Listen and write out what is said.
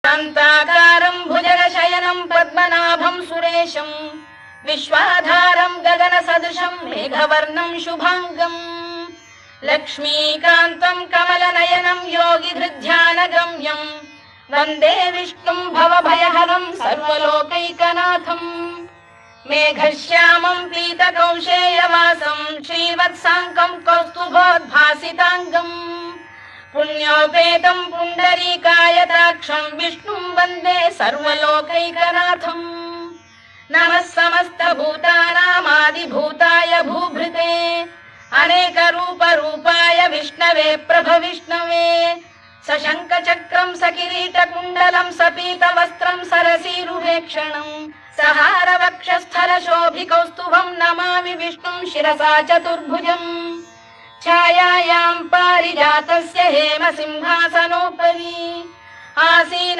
शान्ताकारं भुजगशयनं पद्मनाभं सुरेशं विश्वाधारं गगनसदृशं मेघवर्णं शुभांगं लक्ष्मीकान्तं कमलनयनं योगिधृध्यानगम्यं वन्दे विष्णुं भवभयहरं सर्वलोकैकनाथं मेघश्यामं पीतकौशेयवासं श्रीवत्साङ्कं कौस्तुभोद्भासिताङ्गं पुण्योपेतं पुण्डरीकायताक्षं विष्णुं वन्दे सर्वलोकैकनाथं नमः समस्तभूतानामादिभूताय भूभृते अनेकरूपरूपाय विष्णवे प्रभविष्णवे सशङ्खचक्रं सकिरीटकुण्डलं सपीतवस्त्रं सरसीरुहेक्षणं सहारवक्षस्थलशोभिकौस्तुभं नमामि विष्णुं शिरसा चतुर्भुजं छायायां पारिजातस्य हेमसिंहासनोपरि आसीन